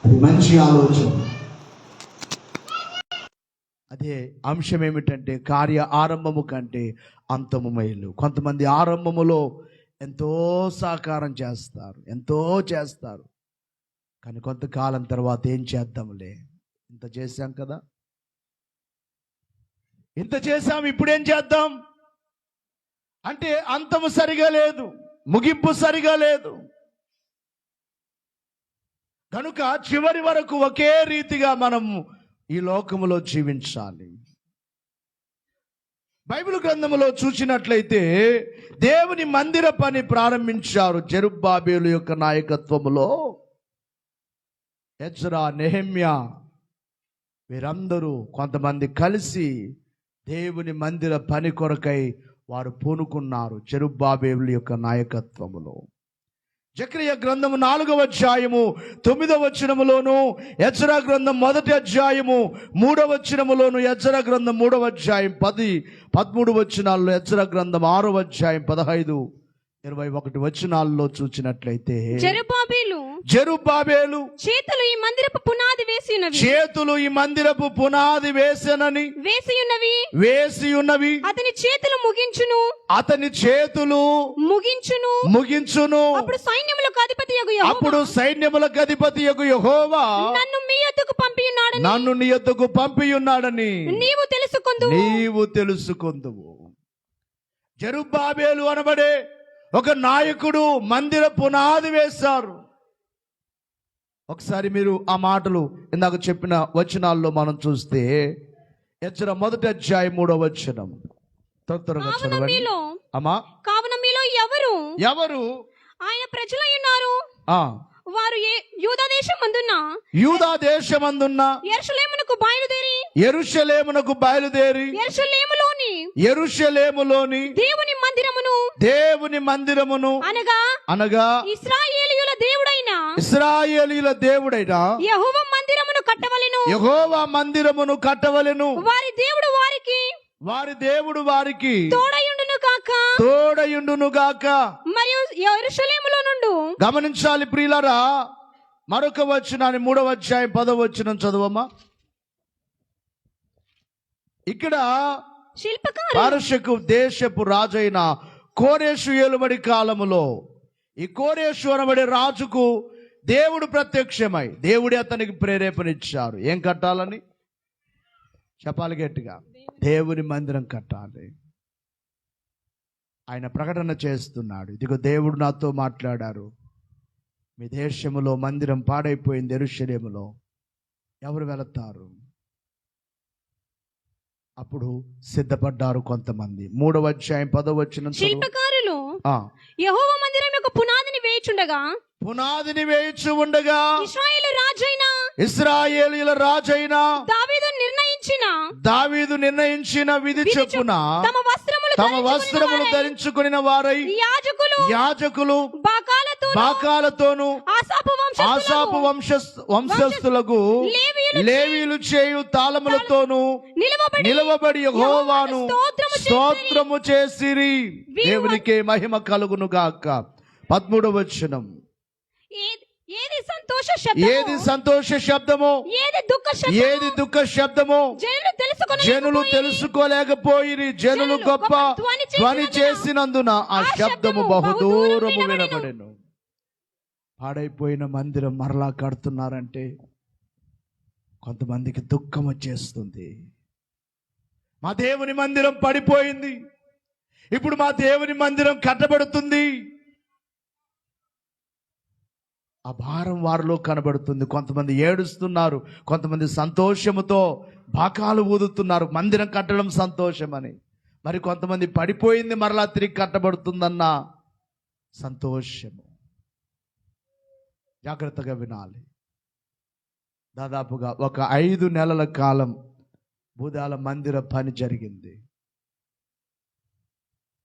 అది మంచి ఆలోచన. అదే అంశం ఏమిటంటే కార్య ఆరంభము కంటే అంతము మేలు. కొంతమంది ఆరంభములో ఎంతో సహకారం చేస్తారు, ఎంతో చేస్తారు, కానీ కొంతకాలం తర్వాత ఏం చేద్దాంలే, ఇంత చేశాం కదా, ఇంత చేశాం, ఇప్పుడేం చేద్దాం అంటే అంతము సరిగా లేదు, ముగింపు సరిగా లేదు. కనుక చివరి వరకు ఒకే రీతిగా మనం ఈ లోకములో జీవించాలి. బైబిల్ గ్రంథములో చూసినట్లయితే దేవుని మందిర పని ప్రారంభించారు జెరుబ్బాబెలు యొక్క నాయకత్వములో. ఎజ్రా, నెహెమ్యా వీరందరూ కొంతమంది కలిసి దేవుని మందిర పని కొరకై వారు పూనుకున్నారు జెరుబ్బాబెలు యొక్క నాయకత్వములో. జకరియా గ్రంథము 4వ అధ్యాయము 9వ వచనములోను, ఎజ్రా గ్రంథం 1వ అధ్యాయము 3వ వచనములోను, ఎజ్రా గ్రంథం 3వ అధ్యాయం 10, 13 వచనాల్లో, ఎజ్రా గ్రంథం 6వ అధ్యాయం 15, 21 వచనాల్లో చూసినట్లయితే జెరుబ్బాబెలు చేతులు ఈ మందిరపు పునాది వేసి ఉన్నవి అతని చేతులు ముగించును. అప్పుడు సైన్యములకు అధిపతియగు యెహోవా నన్ను నీ యొద్దకు పంపియున్నాడని నీవు తెలుసుకొందువు. జెరుబ్బాబెలు అనబడే ఒక నాయకుడు మందిర పునాది వేశారు. ఒకసారి మీరు ఆ మాటలు ఇందాక చెప్పిన వచనాల్లో మనం చూస్తే ఎజ్రా 1వ అధ్యాయం 3వ వచనం త్వరగా చదవండి అమ్మా. కావున మీలో ఎవరు ఆయన ప్రజలై ఉన్నారు, వారు యూదా దేశమందున్న యెరూషలేమునకు బయలుదేరి యెరూషలేములోని దేవుని మందిరమును అనగా ఇశ్రాయేలీయుల దేవుడైన యెహోవా మందిరమును కట్టవలెను. వారి దేవుడు వారికి తోడయుండును గాక. మరియు యెరూషలేములో నుండి గమనించాలి ప్రియులారా, మరొక వచనాన్ని 3వ అధ్యాయం 10వ వచనం చదవమ్మా. ఇక్కడ పారషకు దేశపు రాజైన కోరేషు ఏలుబడి కాలములో ఈ కోరేషు అనబడే రాజుకు దేవుడు ప్రత్యక్షమై దేవుడే అతనికి ప్రేరేపణిచ్చారు. ఏం కట్టాలని చెప్పాలి గట్టిగా? దేవుని మందిరం కట్టాలి. ఆయన ప్రకటన చేస్తున్నాడు, ఇదిగో దేవుడు నాతో మాట్లాడారు, మీ దేశములో మందిరం పాడైపోయింది, యెరూషలేములో ఎవరు వెళతారు? అప్పుడు సిద్ధపడ్డారు కొంతమంది. 3వ అధ్యాయం 10వ వచనం, శిల్పకారులు యెహోవా మందిరం యొక్క పునాదిని వేయుచు ఉండగా ఇశ్రాయేలీయుల రాజైన దావీదు నిర్ణయించిన విధి చొప్పున తమ వస్త్రములు ధరించుకుని వారై యాజకులు బాకాలతోను ఆసాపు వంశస్థులకు లేవీలు చేయు తాళములతోను నిలవబడి యెహోవాను స్తోత్రము చేసిరి. దేవునికే మహిమ కలుగును గాక. 13వ వచనం, ఏది సంతోష శబ్దమో ఏది దుఃఖ శబ్దమో జనులు తెలుసుకోలేకపోయిరి. జనులు గొప్ప ధ్వని చేసినందున ఆ శబ్దము బహుదూరము వినబడెను. పాడైపోయిన మందిరం మరలా కడుతున్నారంటే కొంతమందికి దుఃఖం వచ్చేస్తుంది. మా దేవుని మందిరం పడిపోయింది, ఇప్పుడు మా దేవుని మందిరం కట్టబడుతుంది. ఆ భారం వారిలో కనబడుతుంది. కొంతమంది ఏడుస్తున్నారు, కొంతమంది సంతోషముతో బాకాలు ఊదుతున్నారు, మందిరం కట్టడం సంతోషమని. మరి కొంతమంది పడిపోయింది మరలా తిరిగి కట్టబడుతుందన్న సంతోషము. జాగ్రత్తగా వినాలి. దాదాపుగా ఒక 5 నెలల కాలం బూదాల మందిర పని జరిగింది.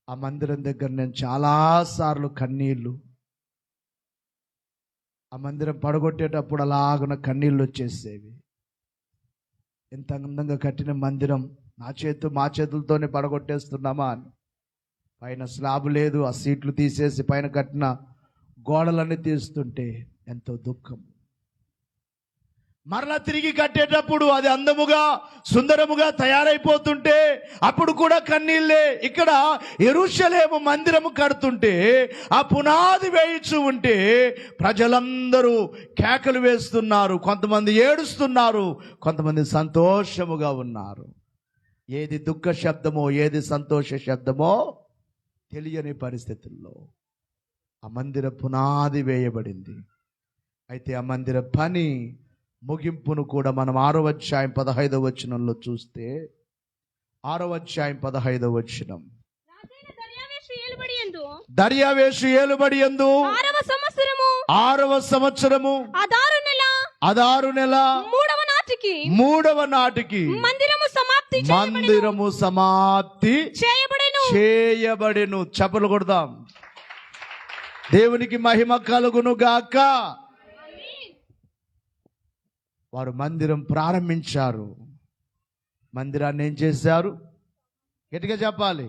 ఆ మందిరం దగ్గర నేను చాలాసార్లు కన్నీళ్ళు, ఆ మందిరం పడగొట్టేటప్పుడు అలాగున కన్నీళ్ళు వచ్చేసేవి. ఎంత అందంగా కట్టిన మందిరం మా చేతులతోనే పడగొట్టేస్తున్నామా అని. పైన స్లాబ్ లేదు, ఆ సీట్లు తీసేసి పైన కట్టిన గోడలన్నీ తీస్తుంటే ఎంతో దుఃఖం. మరలా తిరిగి కట్టేటప్పుడు అది అందముగా సుందరముగా తయారైపోతుంటే అప్పుడు కూడా కన్నీళ్ళే. ఇక్కడ యెరూషలేము మందిరము కడుతుంటే ఆ పునాది వేయిచు ఉంటే ప్రజలందరూ కేకలు వేస్తున్నారు, కొంతమంది ఏడుస్తున్నారు, కొంతమంది సంతోషముగా ఉన్నారు. ఏది దుఃఖ శబ్దమో ఏది సంతోష శబ్దమో తెలియని పరిస్థితుల్లో ఆ మందిర పునాది వేయబడింది. అయితే ఆ మందిర పని ముగింపును కూడా మనం 6వ అధ్యాయం 15వ వచనంలో చూస్తే, 6వ అధ్యాయం 15వ వచనం, దర్యావేషు ఏలుబడియందు 6వ సంవత్సరము అదారు నెల 3వ నాటికి మందిరము సమాప్తి చేయబడెను. చప్పలు కొడదాం. దేవునికి మహిమ కలుగును గాక. వారు మందిరం ప్రారంభించారు. మందిరాన్ని ఏం చేశారు? గట్టిగా చెప్పాలి,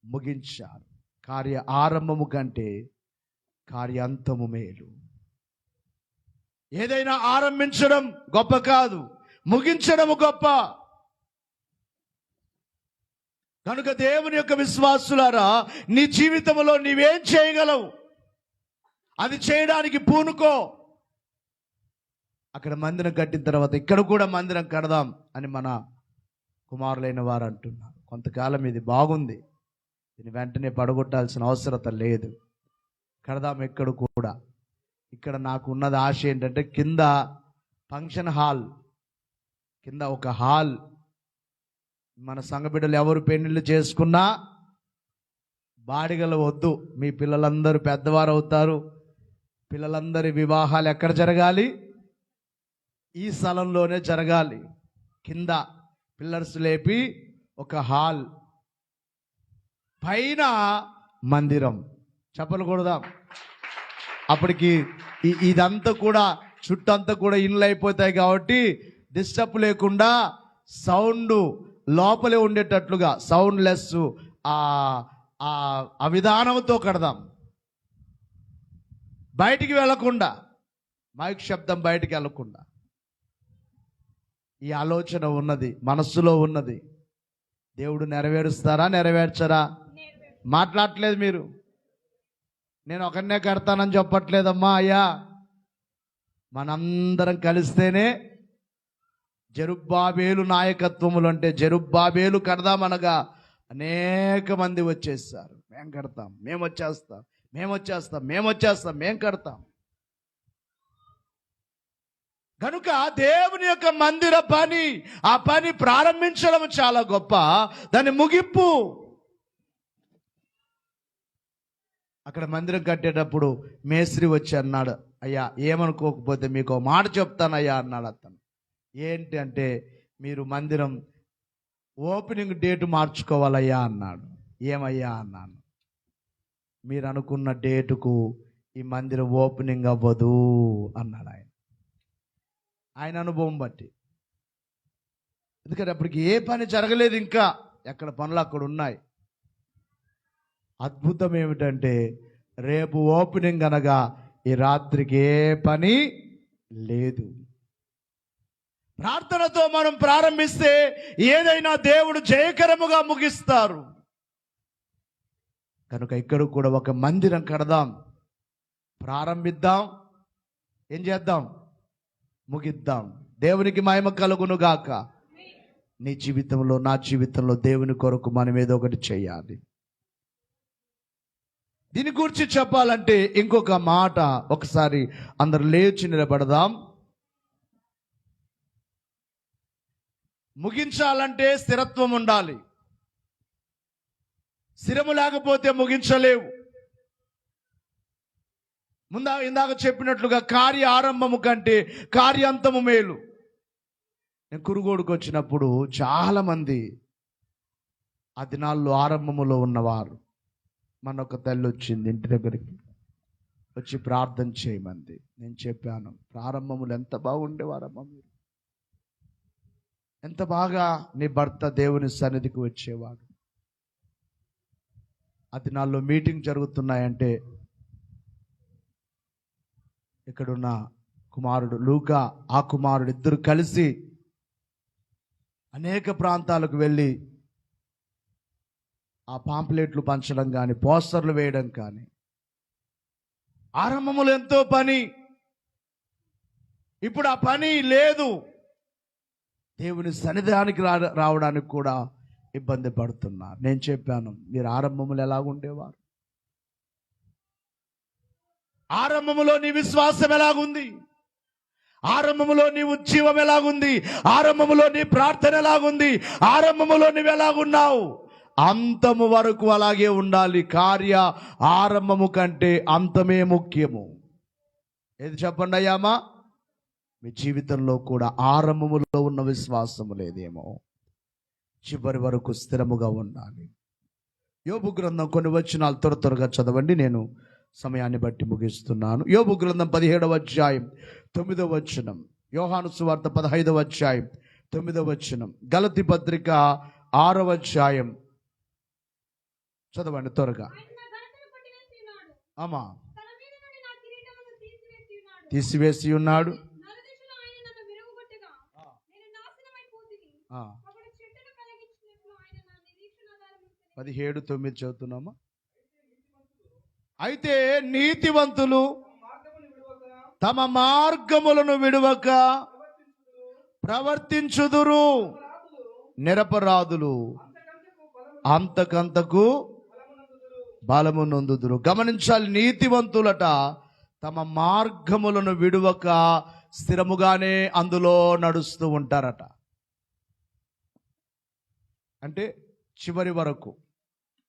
ముగించారు. కార్య ఆరంభము కంటే కార్యాంతము మేలు. ఏదైనా ఆరంభించడం గొప్ప కాదు, ముగించడము గొప్ప. కనుక దేవుని యొక్క విశ్వాసులారా, నీ జీవితంలో నీవేం చేయగలవు అది చేయడానికి పూనుకో. అక్కడ మందిరం కట్టిన తర్వాత ఇక్కడ కూడా మందిరం కడదాం అని మన కుమారులైన వారు అంటున్నారు. కొంతకాలం ఇది బాగుంది, దీన్ని వెంటనే పడగొట్టాల్సిన అవసరత లేదు, కడదాం ఇక్కడ కూడా. ఇక్కడ నాకు ఉన్నది ఆశ ఏంటంటే కింద ఫంక్షన్ హాల్, కింద ఒక హాల్. మన సంఘ బిడ్డలు ఎవరు పెళ్లిళ్ళు చేసుకున్నా బాడిగలు వద్దు. మీ పిల్లలందరూ పెద్దవారు అవుతారు, పిల్లలందరి వివాహాలు ఎక్కడ జరగాలి? ఈ స్థలంలోనే జరగాలి. కింద పిల్లర్స్ లేపి ఒక హాల్, పైన మందిరం. చెప్పలు కొడదాం. అప్పటికి ఇదంతా కూడా చుట్టంతా కూడా ఇల్లు అయిపోతాయి కాబట్టి డిస్టర్బ్ లేకుండా సౌండ్ లోపలే ఉండేటట్లుగా సౌండ్ లెస్ ఆ విధానంతో కడదాం. బయటికి వెళ్లకుండా, మైక్ శబ్దం బయటికి వెళ్లకుండా. ఈ ఆలోచన ఉన్నది, మనస్సులో ఉన్నది. దేవుడు నెరవేరుస్తారా నెరవేర్చరా? మాట్లాడట్లేదు మీరు. నేను ఒకరినే కడతానని చెప్పట్లేదమ్మా. అయ్యా, మనందరం కలిస్తేనే జెరుబ్బాబేలు నాయకత్వములు అంటే జెరుబ్బాబేలు కడదామనగా అనేక మంది వచ్చేసారు. మేము కడతాం, మేము వచ్చేస్తాం, మేము వచ్చేస్తాం, మేము వచ్చేస్తాం, మేము కడతాం. కనుక దేవుని యొక్క మందిర పని, ఆ పని ప్రారంభించడం చాలా గొప్ప, దాని ముగింపు. అక్కడ మందిరం కట్టేటప్పుడు మేస్త్రి వచ్చి అన్నాడు, అయ్యా ఏమనుకోకపోతే మీకు మాట చెప్తానయ్యా అన్నాడు. అతను ఏంటి అంటే, మీరు మందిరం ఓపెనింగ్ డేట్ మార్చుకోవాలయ్యా అన్నాడు. ఏమయ్యా అన్నాను. మీరు అనుకున్న డేటుకు ఈ మందిరం ఓపెనింగ్ అవ్వదు అన్నాడు ఆయన అనుభవం బట్టి. ఎందుకంటే అప్పటికి ఏ పని జరగలేదు, ఇంకా ఎక్కడ పనులు అక్కడ ఉన్నాయి. అద్భుతం ఏమిటంటే రేపు ఓపెనింగ్ అనగా ఈ రాత్రికి ఏ పని లేదు. ప్రార్థనతో మనం ప్రారంభిస్తే ఏదైనా దేవుడు జయకరముగా ముగిస్తారు. కనుక ఇక్కడ కూడా ఒక మందిరం కడదాం, ప్రారంభిద్దాం, ఏం చేద్దాం? ముగిద్దాం. దేవునికి మహిమ కలుగును గాక. నీ జీవితంలో, నా జీవితంలో దేవుని కొరకు మనం ఏదో ఒకటి చేయాలి. దీని గురించి చెప్పాలంటే ఇంకొక మాట, ఒకసారి అందరు లేచి నిలబడదాం. ముగించాలంటే స్థిరత్వం ఉండాలి. స్థిరము లేకపోతే ముగించలేవు. ఇందాక చెప్పినట్లుగా కార్య ఆరంభము కంటే కార్యాంతము మేలు. నేను కురుగోడుకు వచ్చినప్పుడు చాలా మంది ఆ దినాల్లో ఆరంభములో ఉన్నవారు, మన ఒక తల్లి వచ్చింది ఇంటి దగ్గరికి వచ్చి ప్రార్థన చేయమంది. నేను చెప్పాను, ప్రారంభములు ఎంత బాగుండేవారమ్మా మీరు, ఎంత బాగా నీ భర్త దేవుని సన్నిధికి వచ్చేవాడు. ఆ దినాల్లో మీటింగ్ జరుగుతున్నాయంటే ఇక్కడున్న కుమారుడు లూకా, ఆ కుమారుడు ఇద్దరు కలిసి అనేక ప్రాంతాలకు వెళ్ళి ఆ పాంప్లెట్లు పంచడం కానీ, పోస్టర్లు వేయడం కానీ, ఆరంభములో ఎంతో పని. ఇప్పుడు ఆ పని లేదు. దేవుని సన్నిధానికి రావడానికి కూడా ఇబ్బంది పడుతున్నారు. నేను చెప్పాను, మీరు ఆరంభములు ఎలాగుండేవారు? ఆరంభములో నీ విశ్వాసం ఎలాగుంది? ఆరంభములో నీ ఉజ్జీవం ఎలాగుంది? ఆరంభములో నీ ప్రార్థన ఎలాగుంది? ఆరంభములో నీవు ఎలాగున్నావు? అంతము వరకు అలాగే ఉండాలి. కార్య ఆరంభము కంటే అంతమే ముఖ్యము. ఏది చెప్పండి అయ్యామా? మీ జీవితంలో కూడా ఆరంభములో ఉన్న విశ్వాసము లేదేమో, చివరి వరకు స్థిరముగా ఉండాలి. యోబు గ్రంథం కొన్ని వచనాలు త్వరగా చదవండి, నేను సమయాన్ని బట్టి ముగిస్తున్నాను. యోబు గ్రంథం 17వ అధ్యాయం 9వ వచనం, యోహాను సువార్త 15వ అధ్యాయం 9వ వచనం, గలతీ పత్రిక 6వ అధ్యాయం చదవండి త్వరగా. ఆమా, తీసివేసి ఉన్నాడు. 17:9 చదువుతున్నామా? అయితే నీతివంతులు తమ మార్గములను విడువక ప్రవర్తించుదురు, నిరపరాధులు అంతకంతకు బలము నొందుదురు. గమనించాలి, నీతివంతులట తమ మార్గములను విడువక స్థిరముగానే అందులో నడుస్తూ ఉంటారట. అంటే చివరి వరకు,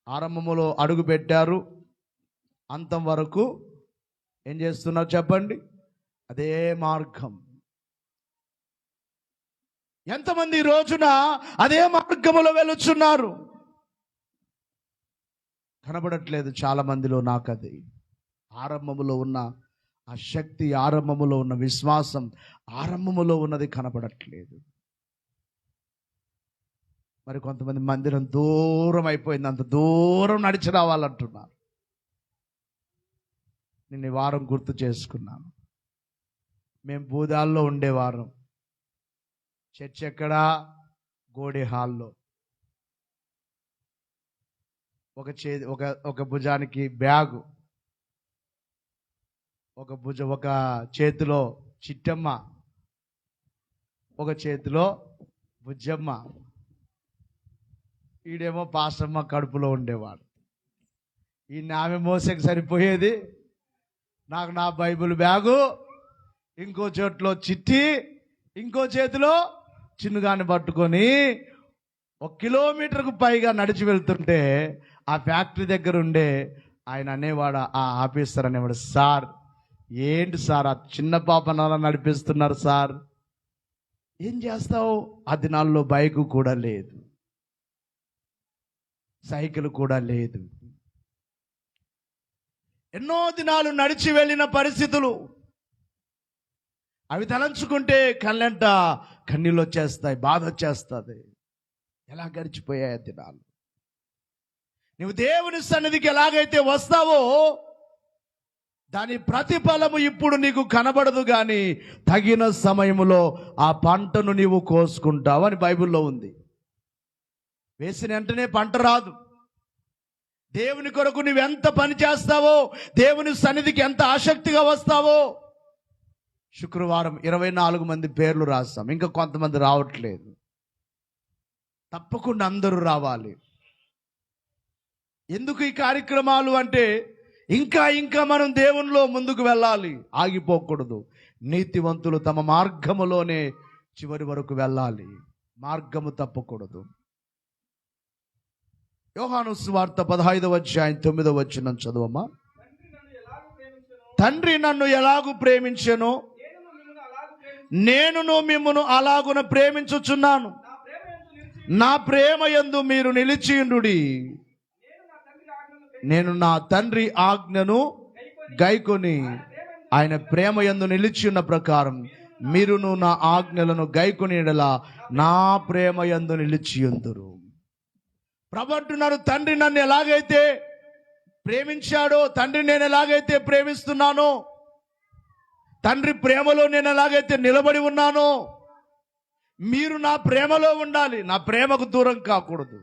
ఆరంభములో అడుగు పెట్టారు, అంతం వరకు ఏం చేస్తున్నారు చెప్పండి? అదే మార్గం. ఎంతమంది ఈ రోజున అదే మార్గములో వెళుచున్నారు? కనబడట్లేదు చాలా మందిలో. నాకు అది ఆరంభములో ఉన్న ఆ శక్తి, ఆరంభములో ఉన్న విశ్వాసం, ఆరంభములో ఉన్నది కనబడట్లేదు. మరి కొంతమంది మందిరం దూరం అయిపోయింది, అంత దూరం నడిచి రావాలంటున్నారు. నేను ఈ వారం గుర్తు చేసుకున్నాను. మేము బూదాల్లో ఉండేవారం. చర్చ్ ఎక్కడా? గోడే హాల్లో. ఒక భుజానికి బ్యాగు, ఒక చేతిలో చిట్టమ్మ, ఒక చేతిలో బుజ్జమ్మ. ఈడేమో పాస్టమ్మ కడుపులో ఉండేవాడు. ఈ ఆమె మోసకి సరిపోయేది. నాకు నా బైబిల్ బ్యాగు, ఇంకో చేతిలో చిట్టి, ఇంకో చేతిలో చిన్నుగాని పట్టుకొని 1 కిలోమీటర్కు పైగా నడిచి వెళ్తుంటే ఆ ఫ్యాక్టరీ దగ్గర ఉండే ఆయన అనేవాడు, ఆ ఆఫీసర్ అనేవాడు, సార్ ఏంటి సార్ ఆ చిన్న పాపను అలా నడిపిస్తున్నారు సార్, ఏం చేస్తావు? ఆ దినాల్లో బైకు కూడా లేదు, సైకిల్ కూడా లేదు. ఎన్నో దినాలు నడిచి వెళ్ళిన పరిస్థితులు, అవి తలంచుకుంటే కళ్ళంట కన్నీళ్ళు వచ్చేస్తాయి, బాధ వచ్చేస్తుంది. ఎలా గడిచిపోయాయి దినాలు. నువ్వు దేవుని సన్నిధికి ఎలాగైతే వస్తావో దాని ప్రతిఫలము ఇప్పుడు నీకు కనబడదు, కానీ తగిన సమయములో ఆ పంటను నీవు కోసుకుంటావు అని బైబిల్లో ఉంది. వేసిన వెంటనే పంట రాదు. దేవుని కొరకు నువ్వు ఎంత పని చేస్తావో, దేవుని సన్నిధికి ఎంత ఆసక్తిగా వస్తావో. శుక్రవారం 24 మంది పేర్లు రాస్తాం, ఇంకా కొంతమంది రావట్లేదు. తప్పకుండా అందరూ రావాలి. ఎందుకు ఈ కార్యక్రమాలు అంటే, ఇంకా మనం దేవునిలో ముందుకు వెళ్ళాలి, ఆగిపోకూడదు. నీతివంతులు తమ మార్గములోనే చివరి వరకు వెళ్ళాలి, మార్గము తప్పకూడదు. యోహాను సువార్త 15వ అధ్యాయం 9వ వచనం చదవమ్మా. తండ్రి నన్ను ఎలాగు ప్రేమించెనో నేనును మిమ్మును అలాగున ప్రేమించుచున్నాను. నా ప్రేమ యందు మీరు నిలిచియుండుడి. నేను నా తండ్రి ఆజ్ఞను గైకొని ఆయన ప్రేమ యందు నిలిచి ఉన్న ప్రకారం మీరును నా ఆజ్ఞలను గైకొని ఎడలా నా ప్రేమ యందు నిలిచియుందురు. ప్రభు అంటున్నారు, తండ్రి నన్ను ఎలాగైతే ప్రేమించాడో, తండ్రి నేను ఎలాగైతే ప్రేమిస్తున్నానో, తండ్రి ప్రేమలో నేను ఎలాగైతే నిలబడి ఉన్నానో మీరు నా ప్రేమలో ఉండాలి, నా ప్రేమకు దూరం కాకూడదు.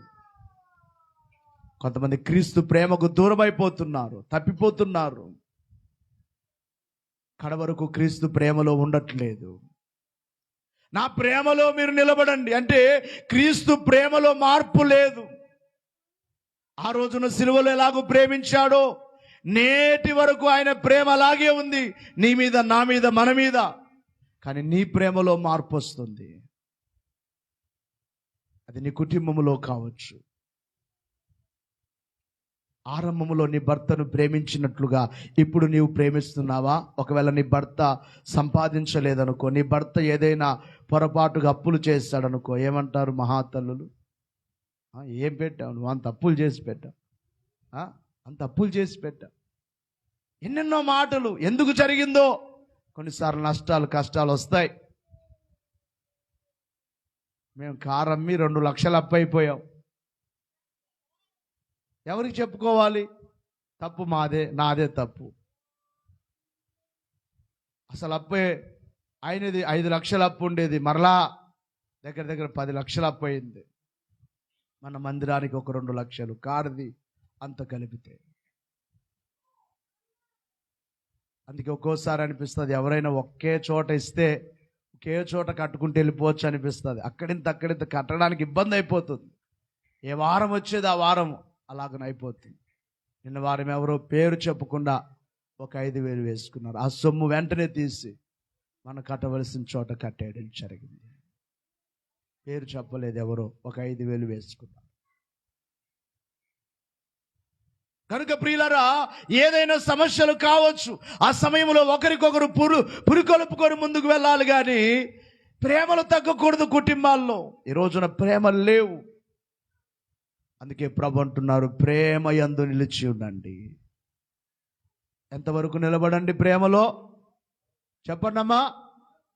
కొంతమంది క్రీస్తు ప్రేమకు దూరం అయిపోతున్నారు, తప్పిపోతున్నారు, కడవరకు క్రీస్తు ప్రేమలో ఉండట్లేదు. నా ప్రేమలో మీరు నిలబడండి అంటే క్రీస్తు ప్రేమలో మార్పు లేదు. ఆ రోజున సిలువలో ఎలాగో ప్రేమించాడో నేటి వరకు ఆయన ప్రేమ అలాగే ఉంది, నీ మీద, నా మీద, మన మీద. కానీ నీ ప్రేమలో మార్పు వస్తుంది. అది నీ కుటుంబంలో కావచ్చు. ఆరంభంలో నీ భర్తను ప్రేమించినట్లుగా ఇప్పుడు నీవు ప్రేమిస్తున్నావా? ఒకవేళ నీ భర్త సంపాదించలేదనుకో, నీ భర్త ఏదైనా పొరపాటుగా అప్పులు చేస్తాడనుకో, ఏమంటారు మహాతల్లులు? ఏం పెట్టావు నువ్వు? అంత అప్పులు చేసి పెట్టావు, అంత అప్పులు చేసి పెట్టావు, ఎన్నెన్నో మాటలు. ఎందుకు జరిగిందో? కొన్నిసార్లు నష్టాలు, కష్టాలు వస్తాయి. మేము కారు అమ్మి 2 లక్షలు అప్పు అయిపోయాం. ఎవరికి చెప్పుకోవాలి? తప్పు మాదే, నాదే తప్పు. అసలు అప్పే అయినది 5 లక్షల అప్పు ఉండేది, మరలా దగ్గర దగ్గర 10 లక్షల అప్పు అయింది. మన మందిరానికి ఒక 2 లక్షలు, కారుది అంత కలిపితే. అందుకే ఒక్కోసారి అనిపిస్తుంది, ఎవరైనా ఒకే చోట ఇస్తే ఒకే చోట కట్టుకుంటూ వెళ్ళిపోవచ్చు అనిపిస్తుంది. అక్కడింత కట్టడానికి ఇబ్బంది అయిపోతుంది. ఏ వారం వచ్చేది ఆ వారం అలాగనైపోతుంది. నిన్న వారం ఎవరో పేరు చెప్పకుండా ఒక 5,000 వేసుకున్నారు. ఆ సొమ్ము వెంటనే తీసి మనం కట్టవలసిన చోట కట్టేయడం జరిగింది. పేరు చెప్పలేదు, ఎవరో ఒక 5,000 వేసుకున్నారు. కనుక ప్రియులారా, ఏదైనా సమస్యలు కావచ్చు, ఆ సమయంలో ఒకరికొకరు పురికొలుపుకొని ముందుకు వెళ్ళాలి. కానీ ప్రేమలు తగ్గకూడదు కుటుంబాల్లో. ఈ రోజున ప్రేమలు లేవు. అందుకే ప్రభు అంటున్నారు, ప్రేమ యందు నిలిచి ఉండండి. ఎంతవరకు నిలబడండి ప్రేమలో? చెప్పండమ్మా.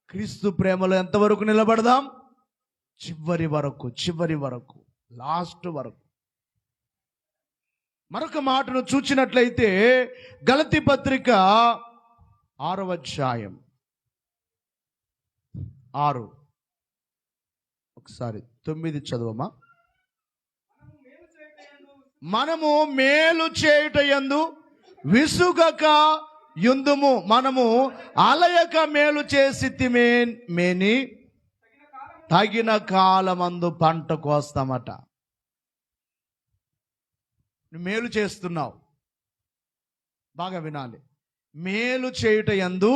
క్రీస్తు ప్రేమలో ఎంతవరకు నిలబడదాం? చివరి వరకు, లాస్ట్ వరకు. మరొక మాటను చూచినట్లయితే గలతీ పత్రిక 6వ అధ్యాయం 6, ఒకసారి 9 చదువమా. మనము మేలు చేయుటయందు విసుగక యుందుము, మనము అలయక మేలు చేసితిమేని తగిన కాలమందు పంట కోస్తామట. నువ్వు మేలు చేస్తున్నావు, బాగా వినాలి. మేలు చేయుట యందు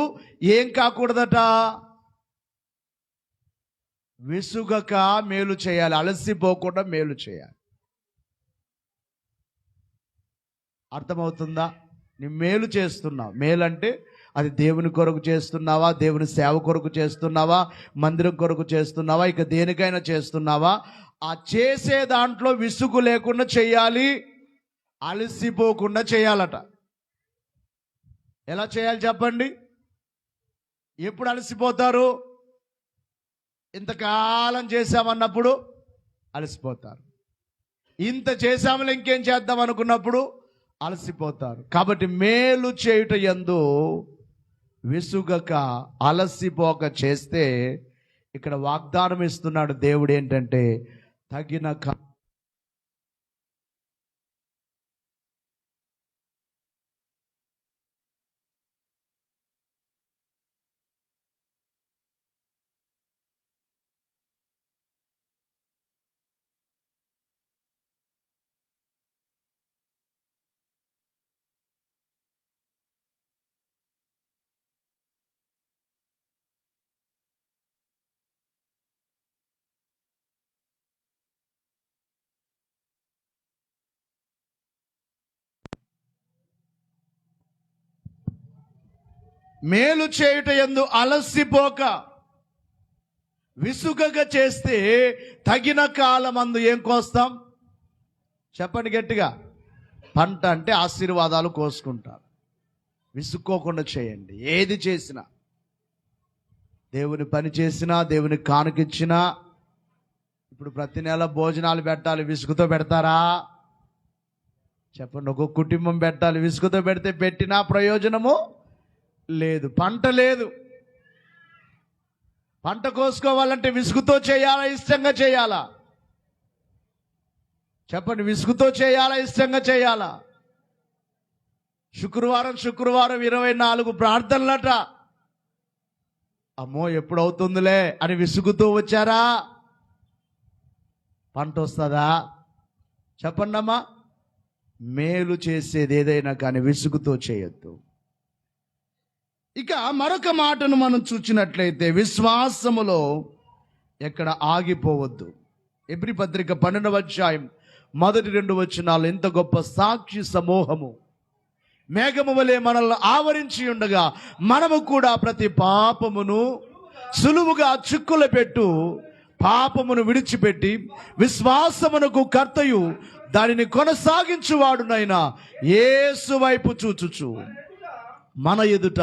ఏం కాకూడదట? విసుగక మేలు చేయాలి, అలసిపోకుండా మేలు చేయాలి. అర్థమవుతుందా? నువ్వు మేలు చేస్తున్నావు. మేలు అంటే అది దేవుని కొరకు చేస్తున్నావా, దేవుని సేవ కొరకు చేస్తున్నావా, మందిరం కొరకు చేస్తున్నావా, ఇక దేనికైనా చేస్తున్నావా? ఆ చేసే దాంట్లో విసుగు లేకుండా చేయాలి, అలసిపోకుండా చేయాలట. ఎలా చేయాలి చెప్పండి? ఎప్పుడు అలసిపోతారు? ఇంతకాలం చేశామన్నప్పుడు అలసిపోతారు. ఇంత చేశామని ఇంకేం చేద్దాం అనుకున్నప్పుడు అలసిపోతారు. కాబట్టి మేలు చేయుట యందు విసుగక అలసిపోక చేస్తే, ఇక్కడ వాగ్దానం ఇస్తున్నాడు దేవుడు ఏంటంటే తగిన మేలు చేయుట యందు అలసిపోక విసుగగా చేస్తే తగిన కాలమందు ఏం కోస్తాం? చెప్పండి గట్టిగా. పంట అంటే ఆశీర్వాదాలు కోసుకుంటారు. విసుక్కోకుండా చేయండి. ఏది చేసినా, దేవుని పని చేసినా, దేవుని కానుకిచ్చినా. ఇప్పుడు ప్రతి నెల భోజనాలు పెట్టాలి, విసుగుతో పెడతారా? చెప్పండి. ఒక కుటుంబం పెట్టాలి, విసుగుతో పెడితే పెట్టినా ప్రయోజనము లేదు, పంట లేదు. పంట కోసుకోవాలంటే విసుగుతో చేయాలా, ఇష్టంగా చేయాలా? చెప్పండి, విసుగుతో చేయాలా, ఇష్టంగా చేయాలా? శుక్రవారం 24 ప్రార్థనలట. అమ్మో ఎప్పుడవుతుందిలే అని విసుగుతూ వచ్చారా? పంట వస్తుందా? చెప్పండి అమ్మా. మేలు చేసేది ఏదైనా కానీ విసుగుతో చేయొద్దు. ఇక మరొక మాటను మనం చూచినట్లయితే, విశ్వాసములో ఎక్కడ ఆగిపోవద్దు. ఎబ్రీ పత్రిక 12వ అధ్యాయం మొదటి 2 వచనాలు, ఎంత గొప్ప సాక్షి సమూహము మేఘము వలె మనల్ని ఆవరించి ఉండగా మనము కూడా ప్రతి పాపమును సులువుగా చిక్కుల పెట్టు పాపమును విడిచిపెట్టి విశ్వాసమునకు కర్తయు దానిని కొనసాగించువాడునైనా యేసు వైపు చూచుచు మన ఎదుట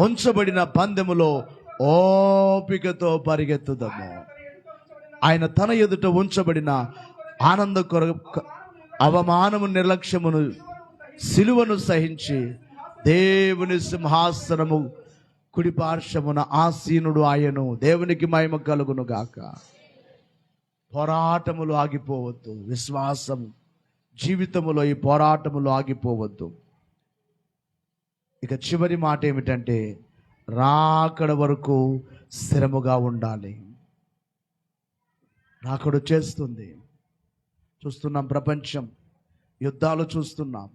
ఉంచబడిన పందెములో ఓపికతో పరిగెత్తుదము. ఆయన తన ఎదుట ఉంచబడిన ఆనందకర అవమానము నిర్లక్ష్యమును సిలువను సహించి దేవుని సింహాసనము కుడి పార్శ్వమున ఆసీనుడు ఆయను. దేవునికి మహిమ కలుగును గాక. పోరాటములు ఆగిపోవద్దు. విశ్వాసం జీవితములో ఈ పోరాటములు ఆగిపోవద్దు. ఇక చివరి మాట ఏమిటంటే, రాకడ వరకు స్థిరముగా ఉండాలి. రాకడ చేస్తుంది. చూస్తున్నాం, ప్రపంచం యుద్ధాలు చూస్తున్నాం.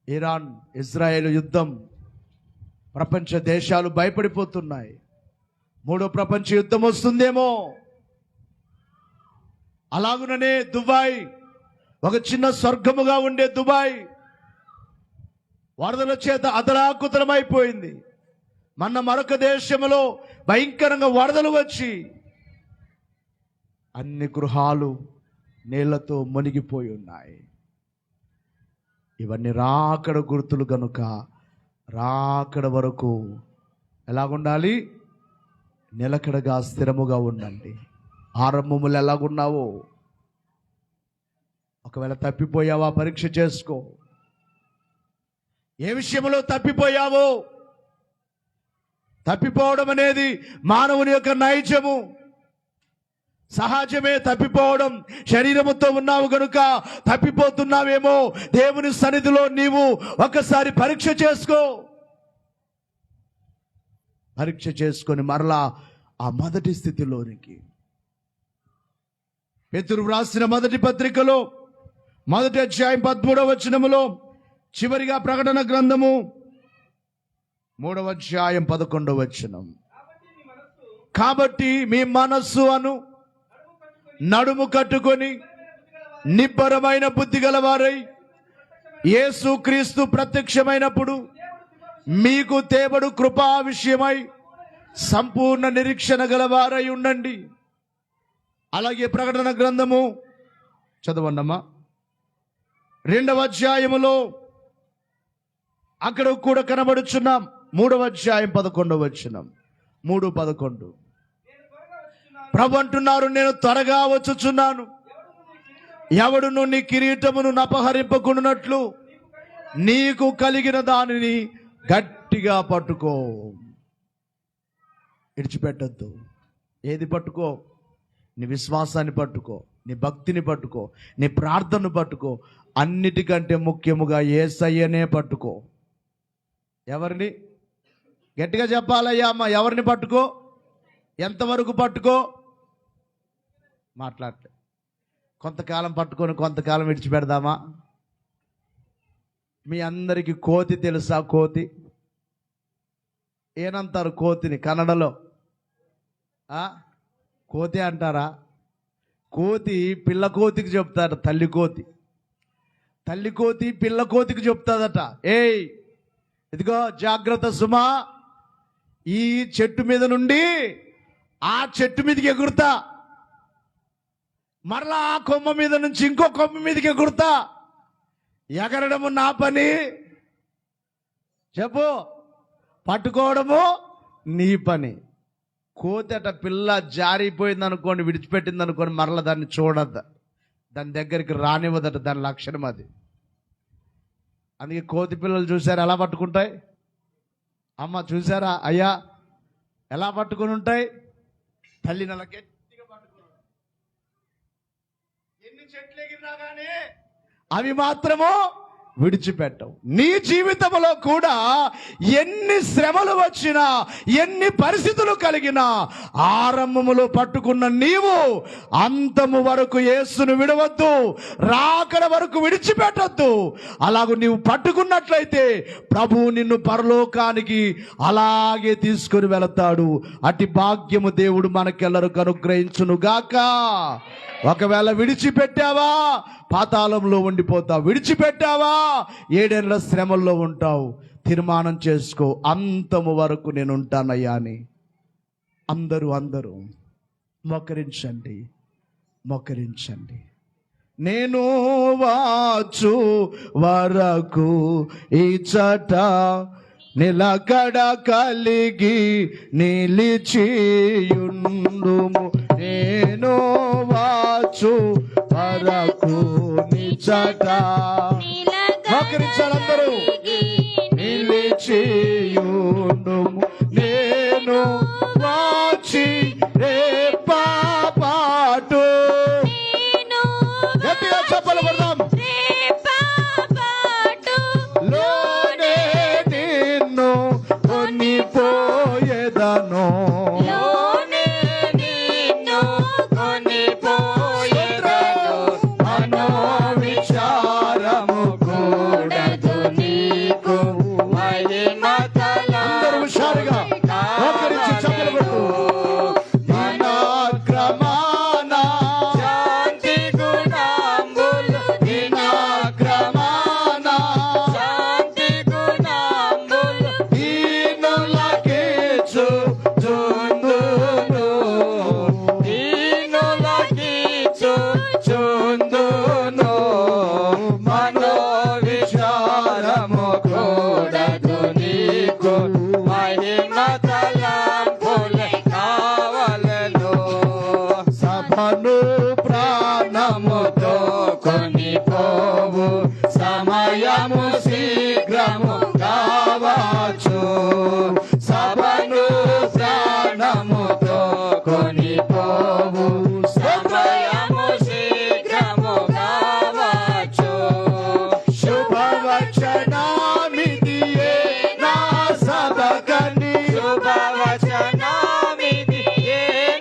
ఇరాన్ ఇజ్రాయెల్ యుద్ధం, ప్రపంచ దేశాలు భయపడిపోతున్నాయి. 3వ ప్రపంచ యుద్ధం వస్తుందేమో. అలాగుననే దుబాయ్, ఒక చిన్న స్వర్గముగా ఉండే దుబాయ్ వరదల చేత అదలాకుతలమైపోయింది. మరొక దేశంలో భయంకరంగా వరదలు వచ్చి అన్ని గృహాలు నీళ్లతో మునిగిపోయి ఉన్నాయి. ఇవన్నీ రాకడ గుర్తులు గనుక రాకడ వరకు ఎలాగుండాలి? నిలకడగా స్థిరముగా ఉండండి. ఆరంభములు ఎలాగున్నావో, ఒకవేళ తప్పిపోయావా పరీక్ష చేసుకో. ఏ విషయంలో తప్పిపోయావో? తప్పిపోవడం అనేది మానవుని యొక్క నైజము, సహజమే. తప్పిపోవడం, శరీరముతో ఉన్నావు గనుక తప్పిపోతున్నావేమో. దేవుని సన్నిధిలో నీవు ఒకసారి పరీక్ష చేసుకో. పరీక్ష చేసుకొని మరలా ఆ మొదటి స్థితిలోనికి. పేతురు వ్రాసిన మొదటి పత్రికలో 1వ అధ్యాయం 13వ వచనములో, చివరిగా ప్రకటన గ్రంథము 3వ అధ్యాయం 11వ వచనం, కాబట్టి మీ మనస్సు అను నడుము కట్టుకొని నిబ్బరమైన బుద్ధి గలవారై యేసు క్రీస్తు ప్రత్యక్షమైనప్పుడు మీకు తేబడు కృపా విషయమై సంపూర్ణ నిరీక్షణ గలవారై ఉండండి. అలాగే ప్రకటన గ్రంథము చదవండమ్మా 2వ అధ్యాయములో అక్కడ కూడా కనబడుచున్నాం. 3వ అధ్యాయం 11వ వచనం, 3:11. ప్రభు అంటున్నారు, నేను త్వరగా వచ్చుచున్నాను. ఎవడును నీ కిరీటమును నపహరింపకున్నట్లు నీకు కలిగిన దానిని గట్టిగా పట్టుకో. విడిచిపెట్టద్దు. ఏది పట్టుకో? నీ విశ్వాసాన్ని పట్టుకో, నీ భక్తిని పట్టుకో, నీ ప్రార్థనను పట్టుకో. అన్నిటికంటే ముఖ్యముగా యేసయ్యనే పట్టుకో. ఎవరిని? గట్టిగా చెప్పాలయ్యా అమ్మ, ఎవరిని పట్టుకో? ఎంతవరకు పట్టుకో? మాట్లాడలే. కొంతకాలం పట్టుకొని కొంతకాలం విడిచిపెడదామా? మీ అందరికీ కోతి తెలుసా? కోతి ఏనంటారు? కోతిని కన్నడలో కోతి అంటారా? కోతి పిల్ల కోతికి చెప్తారు తల్లి కోతి. తల్లి కోతి పిల్ల కోతికి చెప్తాదట, ఏయ్ ఇదిగో జాగ్రత్త సుమా, ఈ చెట్టు మీద నుండి ఆ చెట్టు మీదకి ఎగురుతా, మరలా ఆ కొమ్మ మీద నుంచి ఇంకో కొమ్మ మీదకి ఎగురుతా. ఎగరడము నా పని, చెప్పు, పట్టుకోవడము నీ పని. కోతి అట పిల్ల జారిపోయింది అనుకోండి, విడిచిపెట్టింది అనుకోండి, మరలా దాన్ని చూడద్దు, దాని దగ్గరికి రానివ్వదట. దాని లక్షణం అది. అందుకే కోతి పిల్లలు చూసారా ఎలా పట్టుకుంటాయి? అమ్మ చూసారా అయ్యా ఎలా పట్టుకుని ఉంటాయి? తల్లిని అలా గట్టిగా పట్టుకున్నాడు. ఎన్ని చెట్లు ఎగిరినా కానీ అవి మాత్రము విడిచిపెట్టవు. నీ జీవితంలో కూడా ఎన్ని శ్రమలు వచ్చినా, ఎన్ని పరిస్థితులు కలిగినా, ఆరంభములో పట్టుకున్న నీవు అంతము వరకు యేసును విడవద్దు, రాకడ వరకు విడిచిపెట్టద్దు. అలాగూ నీవు పట్టుకున్నట్లయితే ప్రభువు నిన్ను పరలోకానికి అలాగే తీసుకొని వెళతాడు. అట్టి భాగ్యము దేవుడు మనకెల్లరికి అనుగ్రహించును గాక. ఒకవేళ విడిచిపెట్టావా, పాతాళంలో ఉండిపోతావు. విడిచిపెట్టావా, 7 ఏళ్ల శ్రమల్లో ఉంటావు. తీర్మానం చేసుకో, అంతము వరకు నేను ఉంటానయ్యా అని. అందరూ మోకరించండి, మోకరించండి. నేను వాచు వరకు ఇచ్చట నిలకడ కలిగి నిలిచియుండుము. నేను వాచు వరకు నిచ్చట మోకరించాలందరూ నిలిచియుండుము. నేను వాచి రేపాపాటు గట్టిగా చెప్పలు పడదాం. లోనే నిన్ను కొనిపోయేదను, ప్రాణముతో కొనిపోవు సమయము శీఘ్రము కావచ్చు. సభను ప్రాణముతో కొనిపోవు సమయము శీఘ్రము కావచ్చు. శుభవచనమిదియే నా సభకని, శుభవచనమిదియే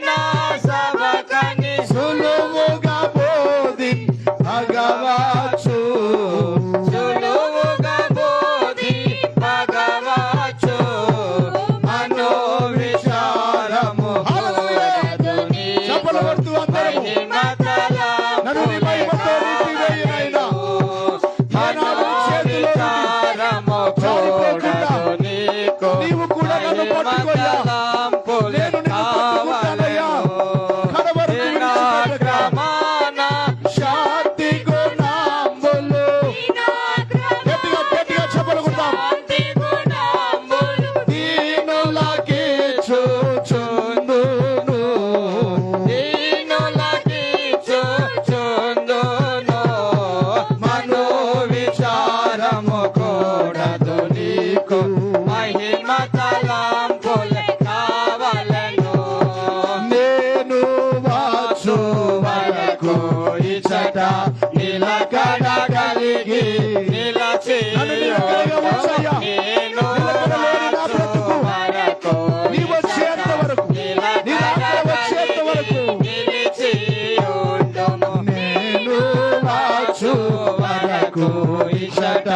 నా సభకని సులువుగా బోధి భగవచ్చు, సులువుగా బోధి భగవచ్చు. మనో విచారము చప్పలు కొడుతూ అందరూ నన్ను నీ మహిమతో నింపివేయునైనా. నీవు కూడా నన్ను పట్టుకోయ్యా, నేను నిన్ను పట్టుకుంటానయ్యా. కడవరకు విడిచిపెట్టక శాంతి గుణాంబులు గట్టిగా గట్టిగా చప్పలు కొడతాం. దీనులకి చూచుందును, దీనులకి చూచుందును. మనో విచారము కూడదు నీకు, మహిమ తలంపులే కావలెను. నేను వాచు వరకు ఇచ్చట నిలకడ కలిగి నిలచి, నేను వాచు వరకు నీ వచ్చేంత వరకు, నీ రాకడ వచ్చేంత వరకు నిలిచియుండును. నేను వాచు వరకు ఇచ్చట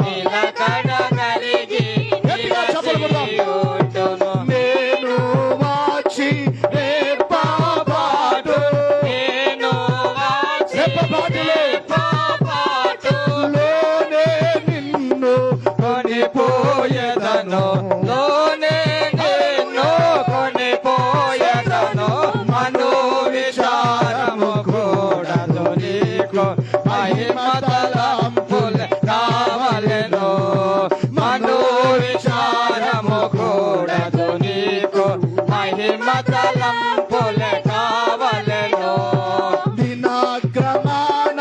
నిలకడ కలిగి నిలిచియుండును. నేను వాచి రేపాపాటు, నేను వాచి రేపాపాటు లోనే నిన్ను కొనిపోయేదను, లోనే నిన్ను కొనిపోయేదను. మనో విచారము కూడదు నీకు, మహిమ తలంపులే కావలెను. మనో విచారము కూడదు నీకు, మహిమ తలంపులే కావలెను. దినాక్రమాన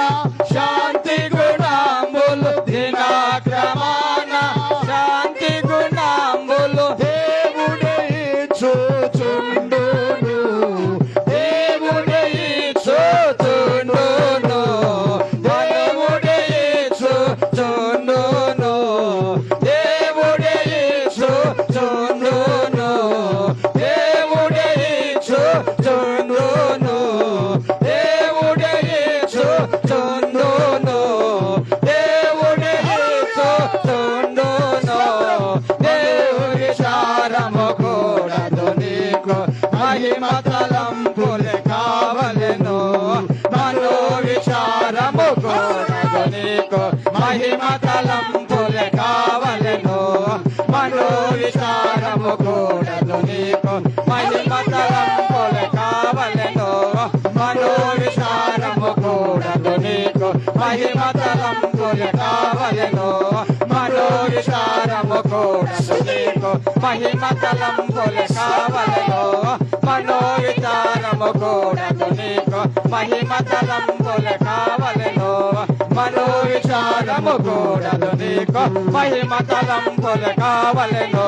శాంతి గుణాంబులు, దినాక్రమాన శాంతి గుణాంబులు దేవుడే చూచుండును. మహిమ తలంపులే కావలెను మనో విచారము కూడదు నీకు మహిమ తలంపులే కావలెను మనో విచారము కూడదు నీకు మహిమ తలంపులే కావలెను మనో విచారము కూడదు నీకు మహిమ తలంపులే కావలెను మనో విచారము కూడదు నీకు మహిమ తలంపులే కావలెను మనో విచారము కూడదు నీకు మహిమ తలంపులే కావలెను మనో విచారము కూడదు నీకు మహిమ తలంపులే కావలెను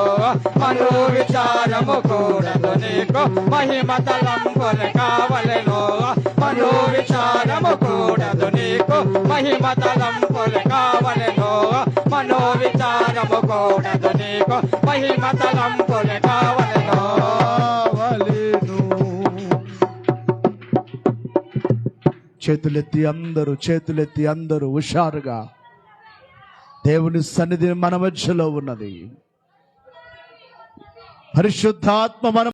మనో విచారము కూడదు నీకు మహిమ తలంపులే కావలెను మనో విచారము కూడదు నీకు మహిమ తలంపులే కావలెను మనో విచారము కూడదు నీకు మహిమ తలంపులే కావలెను. చేతులెత్తి అందరూ హుషారుగా దేవుని సన్నిధి మన మధ్యలో ఉన్నది. పరిశుద్ధాత్మ మన